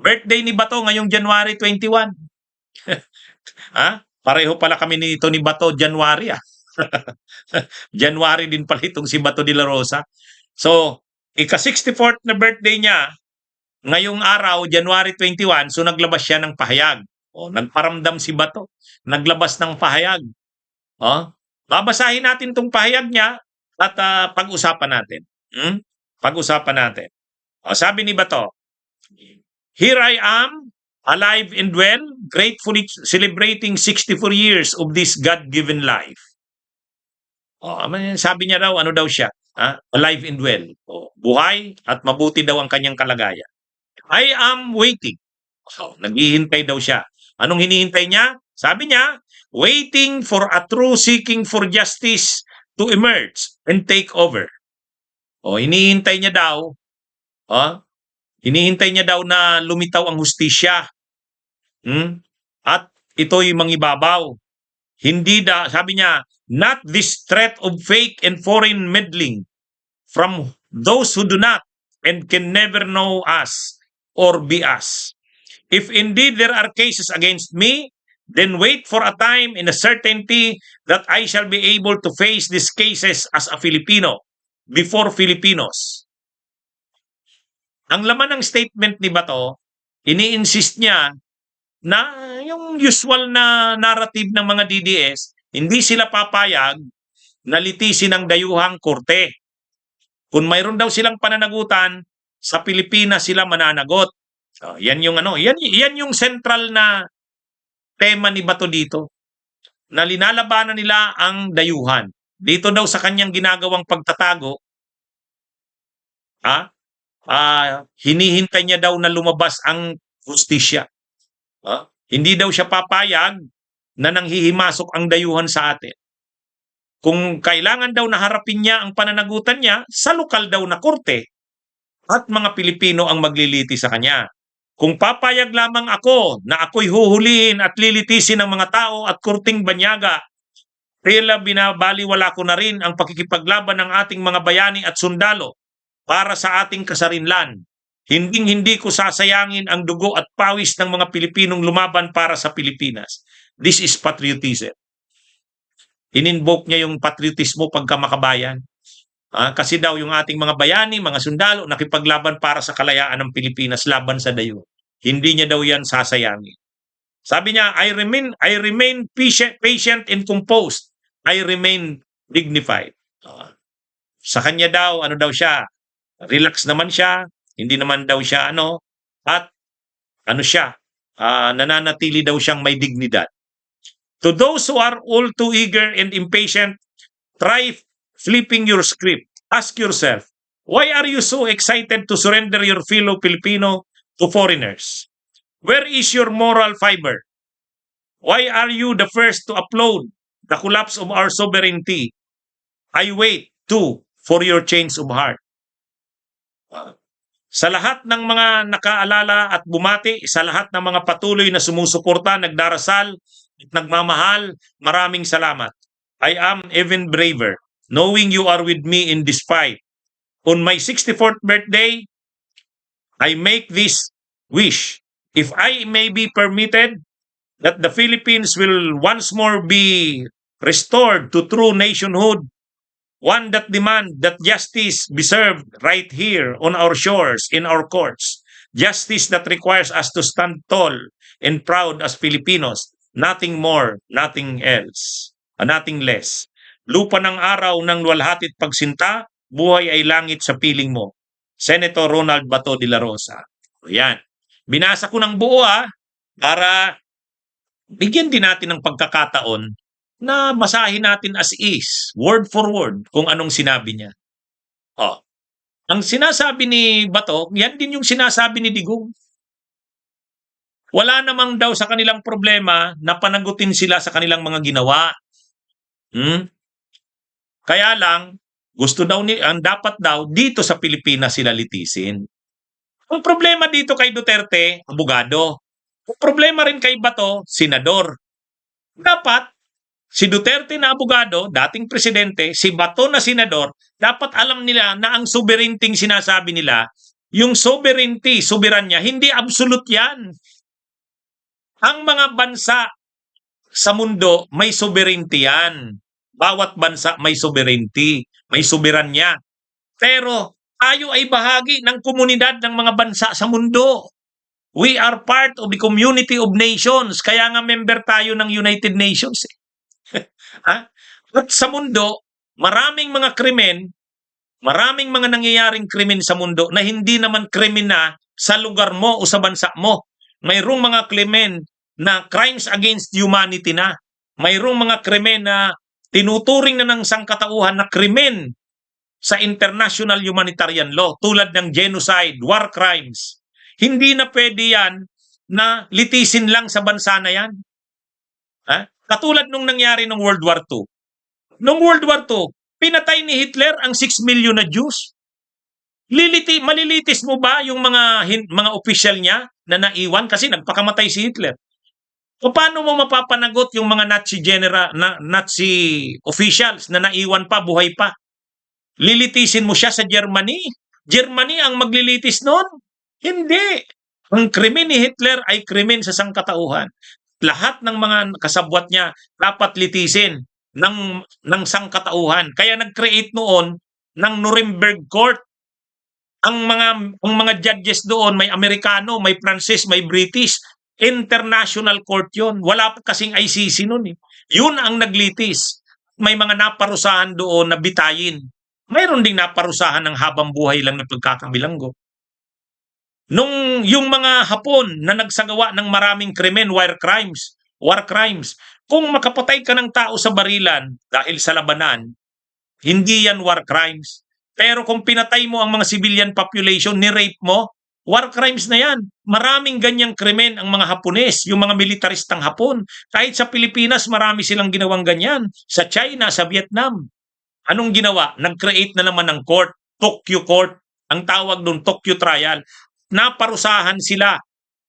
Birthday ni Bato ngayong January 21. Ha? Pareho pala kami nito ni Bato January ah. January din pala itong si Bato de la Rosa. So, ika-64th na birthday niya, ngayong araw, January 21, so naglabas siya ng pahayag. O, nagparamdam si Bato. Naglabas ng pahayag. O, babasahin natin itong pahayag niya at pag-usapan natin. Pag-usapan natin. O, sabi ni Bato, "Here I am, alive and well, gratefully celebrating 64 years of this God-given life." Oh, sabi niya daw, ano daw siya? Alive and well. Oh, buhay at mabuti daw ang kanyang kalagayan. I am waiting. So, naghihintay daw siya. Anong hinihintay niya? Sabi niya, waiting for a true seeking for justice to emerge and take over. O, hinihintay niya daw, hinihintay niya daw na lumitaw ang hustisya. At ito'y mangibabaw. Hindi sabi niya, not this threat of fake and foreign meddling from those who do not and can never know us or be us. If indeed there are cases against me, then wait for a time and a certainty that I shall be able to face these cases as a Filipino before Filipinos. Ang laman ng statement ni Bato, ini-insist niya na yung usual na narrative ng mga DDS, hindi sila papayag na litisin ng dayuhang korte. Kung mayroon daw silang pananagutan, sa Pilipinas sila mananagot. So, yan yung yan yung central na tema ni Bato dito. Na linalabanan nila ang dayuhan. Dito daw sa kanyang ginagawang pagtatago, hinihintay niya daw na lumabas ang hustisya. Hindi daw siya papayag na nanghihimasok ang dayuhan sa atin. Kung kailangan daw na harapin niya ang pananagutan niya, sa lokal daw na korte at mga Pilipino ang magliliti sa kanya. Kung papayag lamang ako na ako'y huhulihin at lilitisin ng mga tao at korting banyaga, tila binabaliwala ko na rin ang pakikipaglaban ng ating mga bayani at sundalo para sa ating kasarinlan. Hinding-hindi ko sasayangin ang dugo at pawis ng mga Pilipinong lumaban para sa Pilipinas. This is patriotism. In-invoke niya yung patriotismo pagka makabayan. Kasi daw yung ating mga bayani, mga sundalo, nakipaglaban para sa kalayaan ng Pilipinas laban sa dayo. Hindi niya daw yan sasayangin. Sabi niya, I remain patient and composed. I remain dignified. Sa kanya daw, ano daw siya? Relax naman siya. Hindi naman daw siya at nananatili daw siyang may dignidad. To those who are all too eager and impatient, try flipping your script. Ask yourself, why are you so excited to surrender your fellow Filipino to foreigners? Where is your moral fiber? Why are you the first to applaud the collapse of our sovereignty? I wait, too, for your change of heart. Sa lahat ng mga nakaalala at bumati, sa lahat ng mga patuloy na sumusuporta, nagdarasal at nagmamahal, maraming salamat. I am even braver, knowing you are with me in this fight. On my 64th birthday, I make this wish. If I may be permitted, that the Philippines will once more be restored to true nationhood, one that demands that justice be served right here on our shores, in our courts. Justice that requires us to stand tall and proud as Filipinos. Nothing more, nothing else, nothing less. Lupa ng araw ng luwalhati't pagsinta, buhay ay langit sa piling mo. Senator Ronald Bato de la Rosa. Yan. Binasa ko ng buo para bigyan din natin ng pagkakataon na basahin natin as is, word for word, kung anong sinabi niya. Ang sinasabi ni Bato, yan din yung sinasabi ni Digong. Wala namang daw sa kanilang problema na panagutin sila sa kanilang mga ginawa. Kaya lang, gusto daw ang dapat daw dito sa Pilipinas sila litisin. Ang problema dito kay Duterte, abogado. Ang problema rin kay Bato, senador. Dapat si Duterte na abogado, dating presidente, si Bato na senador, dapat alam nila na ang sovereignty sinasabi nila, Yung sovereignty, soberanya, hindi absolute yan. Ang mga bansa sa mundo, may sovereignty yan. Bawat bansa may sovereignty, may soberanya. Pero tayo ay bahagi ng komunidad ng mga bansa sa mundo. We are part of the community of nations. Kaya nga member tayo ng United Nations. Ha? At sa mundo, maraming mga krimen, maraming mga nangyayaring krimen sa mundo na hindi naman krimen na sa lugar mo o sa bansa mo. Mayroong mga krimen na crimes against humanity na. Mayroong mga krimen na tinuturing na ng sangkatauhan na krimen sa international humanitarian law tulad ng genocide, war crimes. Hindi na pwede yan na litisin lang sa bansa na yan. Ha? Katulad nung nangyari ng World War II. Noong World War II, pinatay ni Hitler ang 6 million na Jews. Malilitis mo ba yung mga official niya na naiwan kasi nagpakamatay si Hitler? O paano mo mapapanagot yung mga Nazi officials na naiwan pa, buhay pa? Lilitisin mo siya sa Germany? Germany ang maglilitis noon? Hindi. Ang krimen ni Hitler ay krimen sa sangkatauhan. Lahat ng mga kasabwat niya dapat litisin ng sangkatauhan. Kaya nag-create noon ng Nuremberg Court. Ang mga judges doon may Amerikano, may Pranses, may British. International court yun. Wala pa kasing ICC noon. Yun ang naglitis. May mga naparusahan doon na bitayin. Mayroon ding naparusahan ng habang buhay lang na pagkakabilanggo. Nung yung mga Hapon na nagsagawa ng maraming krimen, war crimes, kung makapatay ka ng tao sa barilan dahil sa labanan, hindi yan war crimes. Pero kung pinatay mo ang mga civilian population, ni-rape mo, war crimes na yan. Maraming ganyang krimen ang mga Hapones, yung mga militaristang Hapon. Kahit sa Pilipinas, marami silang ginawang ganyan. Sa China, sa Vietnam. Anong ginawa? Nag-create na naman ng court, Tokyo Court. Ang tawag doon, Tokyo Trial. Naparusahan sila.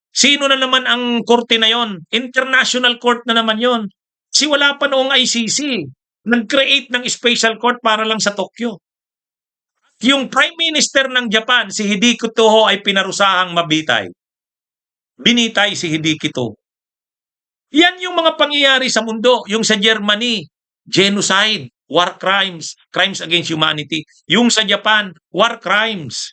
Sino na naman ang korte na yon? International Court na naman yon. Si wala pa noong ICC. Nag-create ng special court para lang sa Tokyo. Yung Prime Minister ng Japan, si Hideki Toho, ay pinarusahang mabitay. Binitay si Hideki Toho. Yan yung mga pangyayari sa mundo. Yung sa Germany, genocide, war crimes, crimes against humanity. Yung sa Japan, war crimes.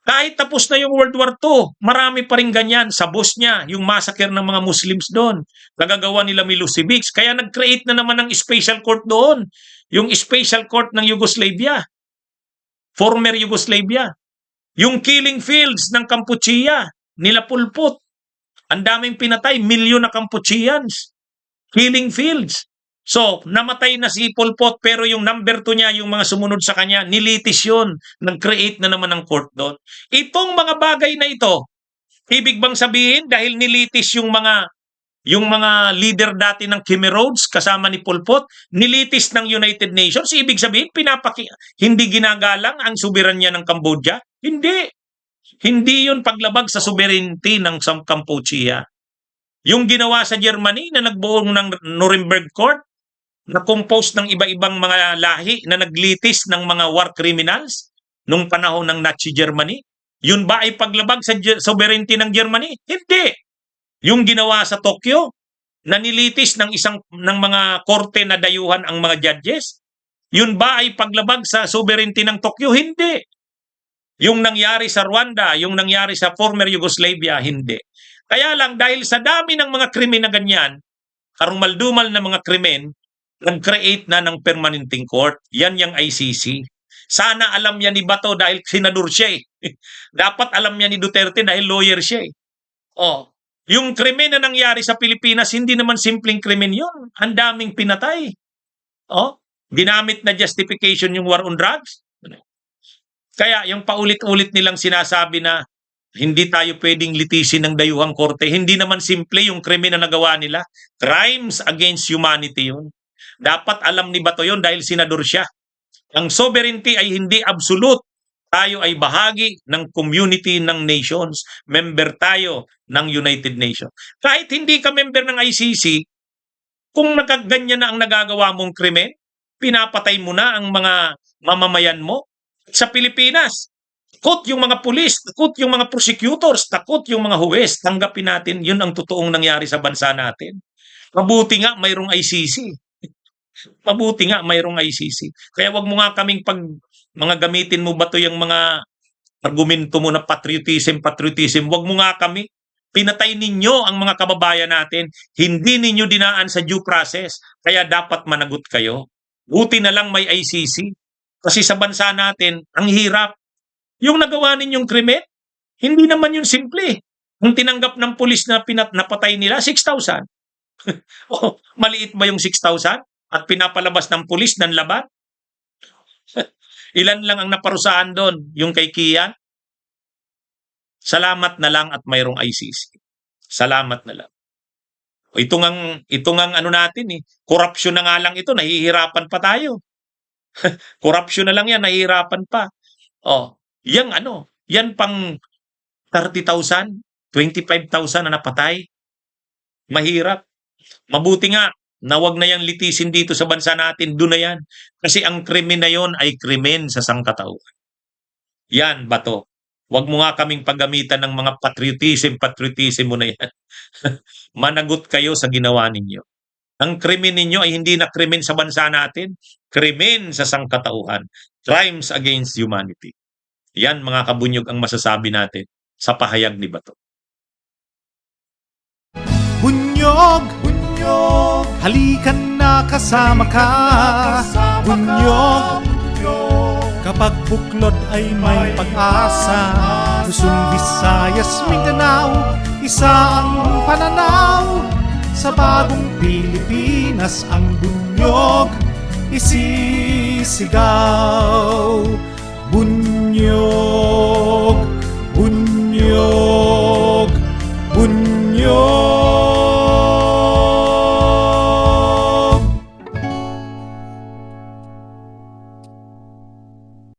Kahit tapos na yung World War II, marami pa rin ganyan. Sa Bosnia, yung massacre ng mga Muslims doon. Nagagawa nila Milosevic. Kaya nag-create na naman ng special court doon. Yung special court ng Yugoslavia. Former Yugoslavia. Yung killing fields ng Kampuchea, nila Pol Pot. Ang daming pinatay, milyon na Kampucheans. Killing fields. So, namatay na si Pol Pot pero yung number 2 niya, yung mga sumunod sa kanya, nilitis yun. Nag-create na naman ng court doon. Itong mga bagay na ito, ibig bang sabihin dahil nilitis yung mga leader dati ng Khmer Rouge kasama ni Pol Pot, nilitis ng United Nations, ibig sabihin hindi ginagalang ang soberanya ng Cambodia? Hindi. Hindi yun paglabag sa sovereignty ng Kampuchea. Yung ginawa sa Germany na nagbuong ng Nuremberg Court, na composed ng iba-ibang mga lahi na naglitis ng mga war criminals nung panahon ng Nazi Germany, yun ba ay paglabag sa sovereignty ng Germany? Hindi. Yung ginawa sa Tokyo, na nilitis ng mga korte na dayuhan ang mga judges, yun ba ay paglabag sa sovereignty ng Tokyo? Hindi. Yung nangyari sa Rwanda, yung nangyari sa former Yugoslavia, hindi. Kaya lang dahil sa dami ng mga krimen na ganyan, karumaldumal na mga krimen, nag-create na ng permanenting court. Yan yung ICC. Sana alam niya ni Bato dahil senador siya eh. Dapat alam niya ni Duterte dahil lawyer siya eh. Oh, yung krimen na nangyari sa Pilipinas, hindi naman simpleng krimen yun. Ang daming pinatay. Oh, ginamit na justification yung war on drugs. Kaya yung paulit-ulit nilang sinasabi na hindi tayo pwedeng litisin ng dayuhang korte, hindi naman simple yung krimen na nagawa nila. Crimes against humanity yun. Dapat alam ni Bato yun dahil senador siya. Ang sovereignty ay hindi absolute. Tayo ay bahagi ng community ng nations. Member tayo ng United Nations. Kahit hindi ka member ng ICC, kung nakaganyan na ang nagagawa mong krimen, pinapatay mo na ang mga mamamayan mo. Sa Pilipinas, Takot yung mga pulis, takot yung mga prosecutors, takot yung mga huwes. Tanggapin natin, yun ang totoong nangyari sa bansa natin. Mabuti nga mayroong ICC. Mabuti nga mayroong ICC. Kaya wag mo nga kaming mga gamitin mo ba to yung mga argumento mo na patriotism, patriotism. Wag mo nga kami. Pinatay ninyo ang mga kababayan natin. Hindi ninyo dinaan sa due process. Kaya dapat managot kayo. Buti na lang may ICC. Kasi sa bansa natin, ang hirap. Yung nagawa ninyong krimen, hindi naman yun simple. Ang tinanggap ng pulis na napatay nila, 6,000. Oh, maliit ba yung 6,000? At pinapalabas ng pulis ng laban? Ilan lang ang naparusahan doon? Yung kay Kian? Salamat na lang at mayroong ICC. Salamat na lang. Ito ngang ano natin eh. Korupsyon na nga lang ito, nahihirapan pa tayo. Korupsyon na lang yan, nahihirapan pa. Oh, yan pang 30,000, 25,000 na napatay. Mahirap. Mabuti nga na wag na yang litisin dito sa bansa natin, doon na yan. Kasi ang krimen na yon ay krimen sa sangkatauhan. Yan, bato. Wag mo nga kaming paggamitan ng mga patriotism mo na yan. Managot kayo sa ginawa ninyo. Ang krimen ninyo ay hindi na krimen sa bansa natin, krimen sa sangkatauhan. Crimes against humanity. Yan mga kabunyog ang masasabi natin sa pahayag ni Bato. Bunyog, bunyog, halikan na kasama ka. Bunyog, kapag buklod ay may pag-asa. Luzon, Visayas, Mindanao, isa ang pananaw. Sa bagong Pilipinas ang bunyog isisigaw.